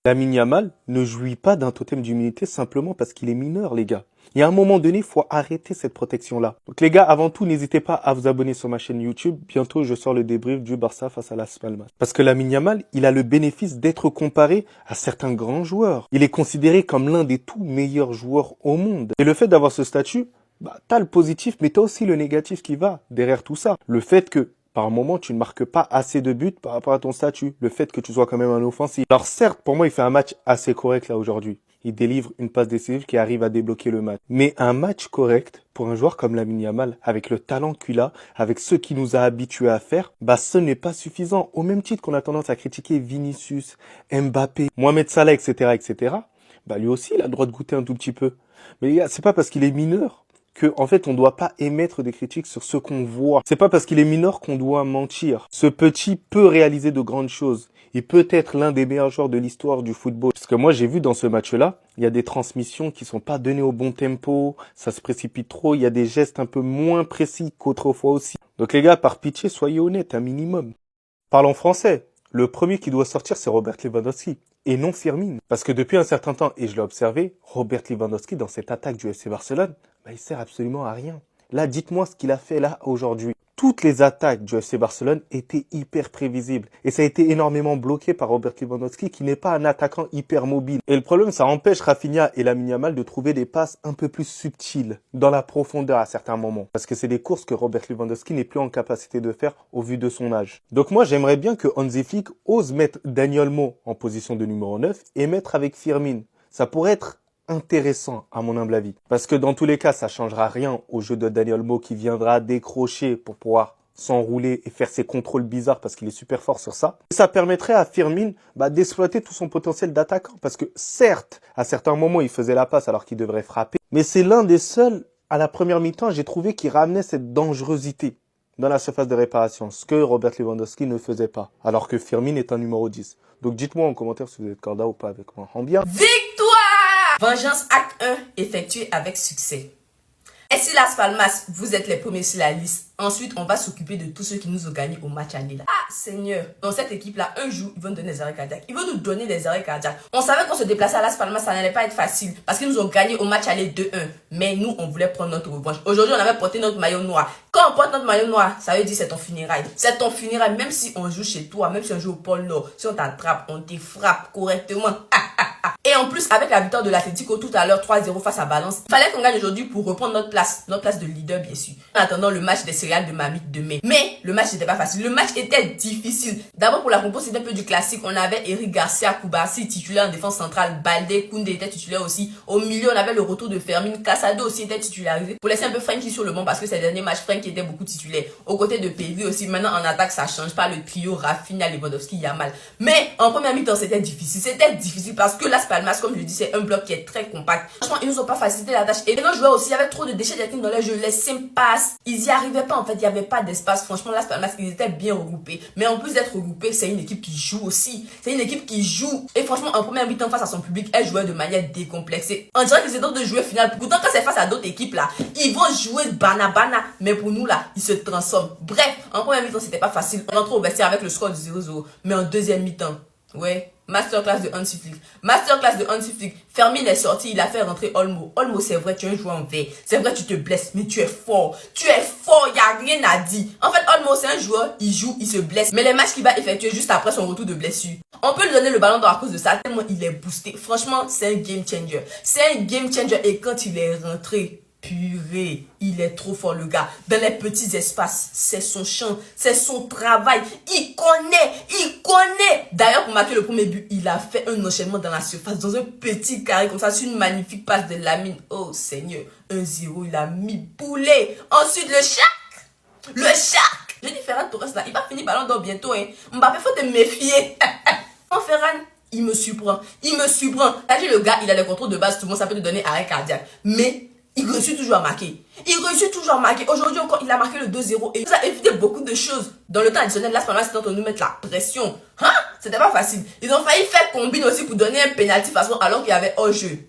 Lamine Yamal ne jouit pas d'un totem d'immunité simplement parce qu'il est mineur, les gars. Il y a un moment donné, il faut arrêter cette protection-là. Donc les gars, avant tout, n'hésitez pas à vous abonner sur ma chaîne YouTube. Bientôt, je sors le débrief du Barça face à Las Palmas. Parce que Lamine Yamal, il a le bénéfice d'être comparé à certains grands joueurs. Il est considéré comme l'un des tout meilleurs joueurs au monde. Et le fait d'avoir ce statut, t'as le positif, mais t'as aussi le négatif qui va derrière tout ça. Le fait que par moment, tu ne marques pas assez de buts par rapport à ton statut. Le fait que tu sois quand même un offensif. Alors certes, pour moi, il fait un match assez correct là aujourd'hui. Il délivre une passe décisive qui arrive à débloquer le match. Mais un match correct pour un joueur comme Lamine Yamal, avec le talent qu'il a, avec ce qu'il nous a habitués à faire, ce n'est pas suffisant. Au même titre qu'on a tendance à critiquer Vinicius, Mbappé, Mohamed Salah, etc., lui aussi, il a le droit de goûter un tout petit peu. Mais les gars, c'est pas parce qu'il est mineur que, en fait, on doit pas émettre des critiques sur ce qu'on voit. C'est pas parce qu'il est mineur qu'on doit mentir. Ce petit peut réaliser de grandes choses. Il peut être l'un des meilleurs joueurs de l'histoire du football. Parce que moi, j'ai vu dans ce match-là, il y a des transmissions qui sont pas données au bon tempo, ça se précipite trop, il y a des gestes un peu moins précis qu'autrefois aussi. Donc les gars, par pitié, soyez honnêtes, un minimum. Parlons français. Le premier qui doit sortir, c'est Robert Lewandowski. Et non Firmine. Parce que depuis un certain temps, et je l'ai observé, Robert Lewandowski, dans cette attaque du FC Barcelone, il sert absolument à rien. Là, dites-moi ce qu'il a fait là aujourd'hui. Toutes les attaques du FC Barcelone étaient hyper prévisibles. Et ça a été énormément bloqué par Robert Lewandowski, qui n'est pas un attaquant hyper mobile. Et le problème, ça empêche Rafinha et Lamine Yamal de trouver des passes un peu plus subtiles, dans la profondeur à certains moments. Parce que c'est des courses que Robert Lewandowski n'est plus en capacité de faire au vu de son âge. Donc moi, j'aimerais bien que Hansi Flick ose mettre Dani Olmo en position de numéro 9 et mettre avec Firmine. Ça pourrait être intéressant à mon humble avis. Parce que dans tous les cas, ça changera rien au jeu de Dani Olmo qui viendra décrocher pour pouvoir s'enrouler et faire ses contrôles bizarres parce qu'il est super fort sur ça. Et ça permettrait à Firmine d'exploiter tout son potentiel d'attaquant. Parce que certes, à certains moments, il faisait la passe alors qu'il devrait frapper. Mais c'est l'un des seuls, à la première mi-temps, j'ai trouvé qu'il ramenait cette dangerosité dans la surface de réparation. Ce que Robert Lewandowski ne faisait pas. Alors que Firmine est un numéro 10. Donc dites-moi en commentaire si vous êtes corda ou pas avec moi. En bien. Vengeance acte 1 effectué avec succès. Et si Las Palmas, vous êtes les premiers sur la liste. Ensuite, on va s'occuper de tous ceux qui nous ont gagné au match aller. Ah, Seigneur. Dans cette équipe-là, un jour, ils vont nous donner des arrêts cardiaques. Ils vont nous donner des arrêts cardiaques. On savait qu'on se déplaçait à Las Palmas, ça n'allait pas être facile. Parce qu'ils nous ont gagné au match aller 2-1. Mais nous, on voulait prendre notre revanche. Aujourd'hui, on avait porté notre maillot noir. Quand on porte notre maillot noir, ça veut dire c'est ton funérail. C'est ton funérail, même si on joue chez toi, même si on joue au pôle Nord. Si on t'attrape, on te frappe correctement. Et en plus, avec la victoire de l'Atlético tout à l'heure, 3-0 face à Valence, il fallait qu'on gagne aujourd'hui pour reprendre notre place de leader, bien sûr. En attendant le match des céréales de Mamite demain. Mais le match n'était pas facile. Le match était difficile. D'abord, pour la compo, c'était un peu du classique. On avait Eric Garcia, Koubarsi, titulaire en défense centrale. Balde, Koundé était titulaire aussi. Au milieu, on avait le retour de Fermin. Casado aussi était titularisé. Pour laisser un peu Frenkie sur le banc parce que ces derniers matchs, Frenkie était beaucoup titulaire. Aux côtés de Pedri aussi. Maintenant, en attaque, ça change pas. Le trio Rafinha, Lewandowski, Yamal. Mais en première mi-temps, c'était difficile. C'était difficile parce que Las Palmas, comme je dis, c'est un bloc qui est très compact. Franchement, ils nous ont pas facilité la tâche. Et nos joueurs aussi, il y avait trop de déchets techniques dans leur jeu. Les simples passes, ils y arrivaient pas. En fait, il y avait pas d'espace. Franchement, Las Palmas, ils étaient bien regroupés. Mais en plus d'être regroupés, c'est une équipe qui joue aussi. C'est une équipe qui joue. Et franchement, en première mi-temps, face à son public, elle jouait de manière décomplexée. On dirait qu'ils étaient de jouer final. Pourtant, quand c'est face à d'autres équipes là, ils vont jouer bana. Mais pour nous là, ils se transforment. Bref, en première mi-temps, c'était pas facile. On entre au vestiaire avec le score de 0-0. Mais en deuxième mi-temps, ouais. Masterclass de Hansi Flick. Masterclass de Hansi Flick. Fermin est sorti, il a fait rentrer Olmo. Olmo, c'est vrai, tu es un joueur en vert. C'est vrai, tu te blesses, mais tu es fort. Tu es fort, il n'y a rien à dire. En fait, Olmo, c'est un joueur, il joue, il se blesse. Mais les matchs qu'il va effectuer juste après son retour de blessure, on peut lui donner le ballon d'or à cause de ça, tellement il est boosté. Franchement, c'est un game changer. C'est un game changer et quand il est rentré, purée, il est trop fort le gars. Dans les petits espaces, c'est son champ, c'est son travail. Il connaît. D'ailleurs, pour marquer le premier but, il a fait un enchaînement dans la surface, dans un petit carré comme ça, sur une magnifique passe de Lamine. Oh Seigneur, 1-0, il a mis boulet. Ensuite, le Shaq. J'ai dit Ferran Torres là, il va finir ballon d'or bientôt. Hein. Mbappé, faut te méfier. Oh Ferran, il me surprend. T'as dit le gars, il a le contrôle de base, tout le monde, ça peut te donner arrêt cardiaque. Mais il réussit toujours à marquer. Aujourd'hui encore, il a marqué le 2-0 et il nous a évité beaucoup de choses. Dans le temps additionnel, Las Palmas est en train de nous mettre la pression. C'était pas facile. Ils ont failli faire combine aussi pour donner un penalty façon alors qu'il y avait hors-jeu.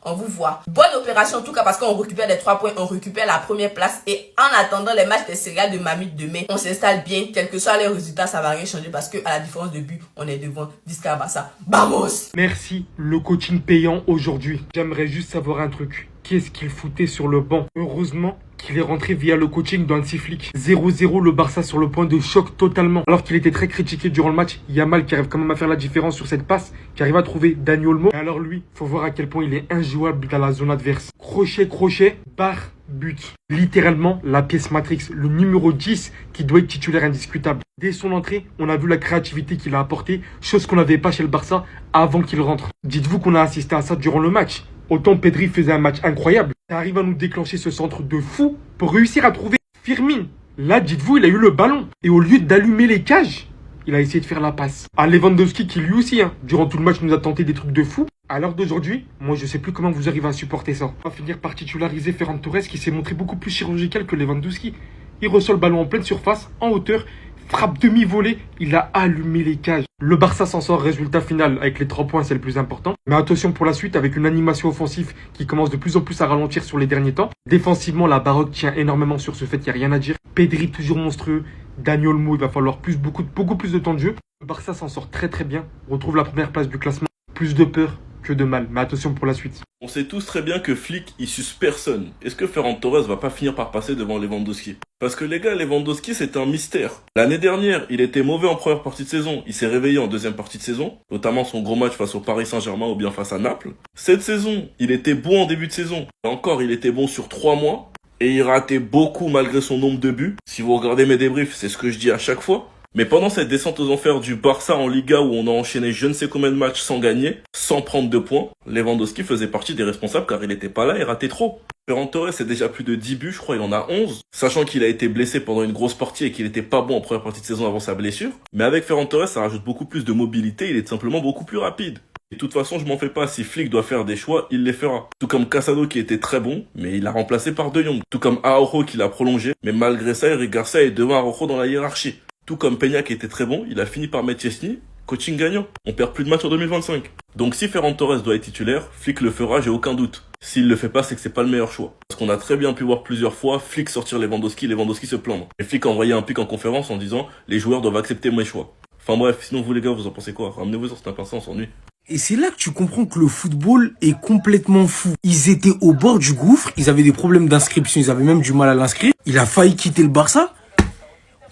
On vous voit. Bonne opération en tout cas parce qu'on récupère les 3 points, on récupère la première place et en attendant les matchs des céréales de Mamite demain, on s'installe bien. Quel que soit les résultats, ça va rien changer parce que à la différence de but, on est devant 10K Barça. Vamos! Merci, le coaching payant aujourd'hui. J'aimerais juste savoir un truc. Qu'est-ce qu'il foutait sur le banc? Heureusement qu'il est rentré via le coaching d'Hansi Flick. 0-0, le Barça sur le point de choc totalement. Alors qu'il était très critiqué durant le match, Yamal qui arrive quand même à faire la différence sur cette passe, qui arrive à trouver Dani Olmo. Et alors lui, faut voir à quel point il est injouable dans la zone adverse. Crochet, barre, but. Littéralement, la pièce Matrix, le numéro 10 qui doit être titulaire indiscutable. Dès son entrée, on a vu la créativité qu'il a apportée, chose qu'on n'avait pas chez le Barça avant qu'il rentre. Dites-vous qu'on a assisté à ça durant le match. Autant Pedri faisait un match incroyable, ça arrive à nous déclencher ce centre de fou pour réussir à trouver Firmin. Là, dites-vous, il a eu le ballon. Et au lieu d'allumer les cages, il a essayé de faire la passe. À Lewandowski qui lui aussi, durant tout le match, nous a tenté des trucs de fou. À l'heure d'aujourd'hui, moi je sais plus comment vous arrivez à supporter ça. On va finir par titulariser Ferran Torres qui s'est montré beaucoup plus chirurgical que Lewandowski. Il reçoit le ballon en pleine surface, en hauteur, frappe demi-volée, il a allumé les cages. Le Barça s'en sort, résultat final, avec les 3 points, c'est le plus important. Mais attention pour la suite, avec une animation offensive qui commence de plus en plus à ralentir sur les derniers temps. Défensivement, la Baroque tient énormément sur ce fait, il n'y a rien à dire. Pedri toujours monstrueux, Dani Olmo, il va falloir beaucoup plus de temps de jeu. Le Barça s'en sort très très bien, retrouve la première place du classement. Plus de peur que de mal, mais attention pour la suite. On sait tous très bien que Flick, il suce personne. Est-ce que Ferran Torres va pas finir par passer devant Lewandowski? Parce que les gars, Lewandowski, c'est un mystère. L'année dernière, il était mauvais en première partie de saison. Il s'est réveillé en deuxième partie de saison, notamment son gros match face au Paris Saint-Germain ou bien face à Naples. Cette saison, il était bon en début de saison. Et encore, il était bon sur 3 mois. Et il ratait beaucoup malgré son nombre de buts. Si vous regardez mes débriefs, c'est ce que je dis à chaque fois. Mais pendant cette descente aux enfers du Barça en Liga où on a enchaîné je ne sais combien de matchs sans gagner, sans prendre de points, Lewandowski faisait partie des responsables car il n'était pas là et ratait trop. Ferran Torres c'est déjà plus de 10 buts, je crois il en a 11, sachant qu'il a été blessé pendant une grosse partie et qu'il n'était pas bon en première partie de saison avant sa blessure. Mais avec Ferran Torres ça rajoute beaucoup plus de mobilité, il est simplement beaucoup plus rapide. Et de toute façon, je m'en fais pas, si Flick doit faire des choix, il les fera. Tout comme Casado qui était très bon, mais il l'a remplacé par De Jong. Tout comme Araujo qui l'a prolongé, mais malgré ça, Eric Garcia est devant Araujo dans la hiérarchie. Tout comme Peña qui était très bon, il a fini par mettre Chesney, coaching gagnant. On perd plus de matchs en 2025. Donc si Ferran Torres doit être titulaire, Flick le fera, j'ai aucun doute. S'il le fait pas, c'est que c'est pas le meilleur choix. Parce qu'on a très bien pu voir plusieurs fois Flick sortir Lewandowski se plaindre. Et Flick a envoyé un pic en conférence en disant « Les joueurs doivent accepter mes choix ». Enfin bref, sinon vous les gars, vous en pensez quoi? Ramenez-vous sur Snap Insta, on s'ennuie. Et c'est là que tu comprends que le football est complètement fou. Ils étaient au bord du gouffre, ils avaient des problèmes d'inscription, ils avaient même du mal à l'inscrire. Il a failli quitter le Barça.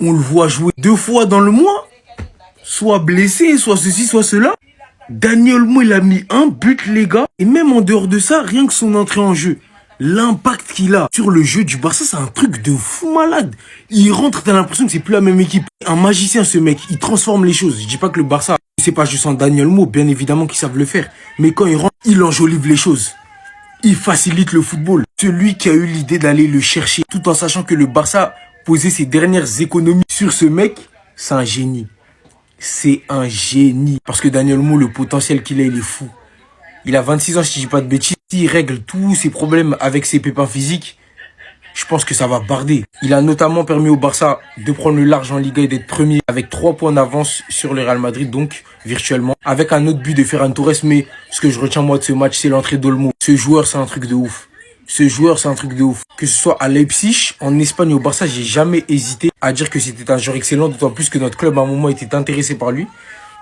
On le voit jouer 2 fois dans le mois. Soit blessé, soit ceci, soit cela. Dani Olmo, il a mis un but, les gars. Et même en dehors de ça, rien que son entrée en jeu. L'impact qu'il a sur le jeu du Barça, c'est un truc de fou malade. Il rentre, t'as l'impression que c'est plus la même équipe. Un magicien, ce mec, il transforme les choses. Je dis pas que le Barça, c'est pas juste en Dani Olmo, bien évidemment qu'ils savent le faire. Mais quand il rentre, il enjolive les choses. Il facilite le football. Celui qui a eu l'idée d'aller le chercher, tout en sachant que le Barça posait ses dernières économies sur ce mec, c'est un génie. C'est un génie. Parce que Dani Olmo, le potentiel qu'il a, il est fou. Il a 26 ans, si je dis pas de bêtises. S'il règle tous ses problèmes avec ses pépins physiques, je pense que ça va barder. Il a notamment permis au Barça de prendre le large en Liga et d'être premier avec 3 points d'avance sur le Real Madrid, donc virtuellement. Avec un autre but de Ferran Torres, mais ce que je retiens moi de ce match, c'est l'entrée d'Olmo. Ce joueur, c'est un truc de ouf. Ce joueur, c'est un truc de ouf. Que ce soit à Leipzig, en Espagne, au Barça, j'ai jamais hésité à dire que c'était un joueur excellent, d'autant plus que notre club à un moment était intéressé par lui.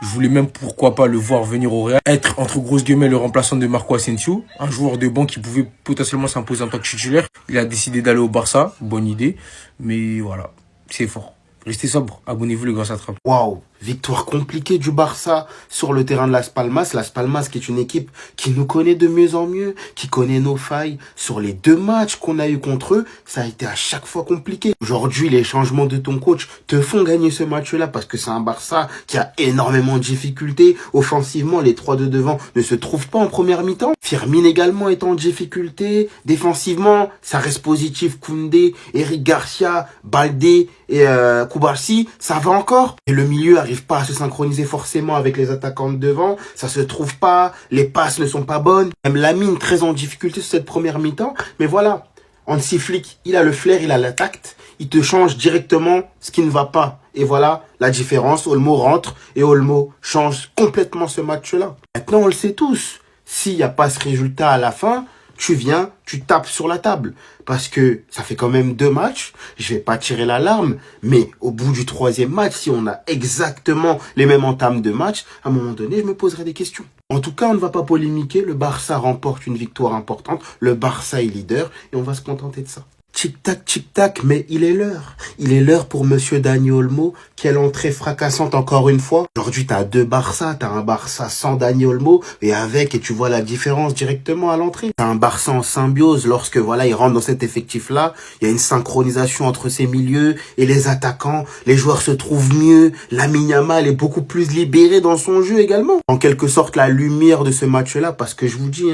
Je voulais même, pourquoi pas, le voir venir au Real. Être, entre grosses guillemets, le remplaçant de Marco Asensio. Un joueur de banc qui pouvait potentiellement s'imposer en tant que titulaire. Il a décidé d'aller au Barça. Bonne idée. Mais voilà, c'est fort. Restez sobre. Abonnez-vous, les gars, ça attrape. Waouh, victoire compliquée du Barça sur le terrain de Las Palmas. Las Palmas qui est une équipe qui nous connaît de mieux en mieux, qui connaît nos failles. Sur les 2 matchs qu'on a eu contre eux, ça a été à chaque fois compliqué. Aujourd'hui, les changements de ton coach te font gagner ce match-là parce que c'est un Barça qui a énormément de difficultés. Offensivement, les 3 de devant ne se trouvent pas en première mi-temps. Firmin également est en difficulté. Défensivement, ça reste positif. Koundé, Eric Garcia, Baldé et Koubarsi, ça va encore. Et le milieu arrive pas à se synchroniser forcément avec les attaquants de devant. Ça se trouve pas. Les passes ne sont pas bonnes. Même Lamine très en difficulté sur cette première mi-temps. Mais voilà, Hansi Flick, il a le flair, il a la tact. Il te change directement ce qui ne va pas. Et voilà la différence. Olmo rentre et Olmo change complètement ce match-là. Maintenant, on le sait tous. S'il n'y a pas ce résultat à la fin, tu viens, tu tapes sur la table. Parce que ça fait quand même 2 matchs. Je vais pas tirer l'alarme. Mais au bout du 3e match, si on a exactement les mêmes entames de match, à un moment donné, je me poserai des questions. En tout cas, on ne va pas polémiquer. Le Barça remporte une victoire importante. Le Barça est leader et on va se contenter de ça. Tic-tac, mais il est l'heure. Il est l'heure pour Monsieur Dani Olmo. Quelle entrée fracassante encore une fois. Aujourd'hui, t'as 2 Barça. T'as un Barça sans Dani Olmo et avec, et tu vois la différence directement à l'entrée. T'as un Barça en symbiose lorsque, voilà, il rentre dans cet effectif-là. Il y a une synchronisation entre ses milieux et les attaquants. Les joueurs se trouvent mieux. Lamine Yamal est beaucoup plus libéré dans son jeu également. En quelque sorte, la lumière de ce match-là, parce que je vous dis,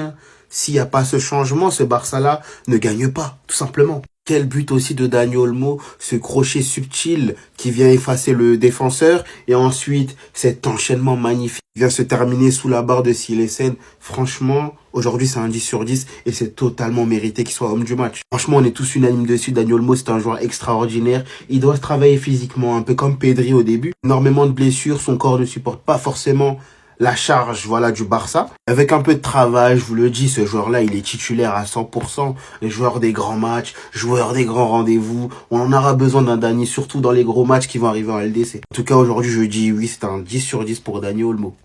s'il n'y a pas ce changement, ce Barça-là ne gagne pas, tout simplement. Quel but aussi de Dani Olmo, ce crochet subtil qui vient effacer le défenseur et ensuite cet enchaînement magnifique vient se terminer sous la barre de Silesen. Franchement, aujourd'hui c'est un 10 sur 10 et c'est totalement mérité qu'il soit homme du match. Franchement, on est tous unanimes dessus. Dani Olmo, c'est un joueur extraordinaire. Il doit se travailler physiquement, un peu comme Pedri au début. Énormément de blessures, son corps ne supporte pas forcément la charge, voilà, du Barça. Avec un peu de travail, je vous le dis, ce joueur-là, il est titulaire à 100%. Les joueurs des grands matchs, joueurs des grands rendez-vous. On en aura besoin d'un Dani, surtout dans les gros matchs qui vont arriver en LDC. En tout cas, aujourd'hui, je dis oui, c'est un 10 sur 10 pour Dani Olmo.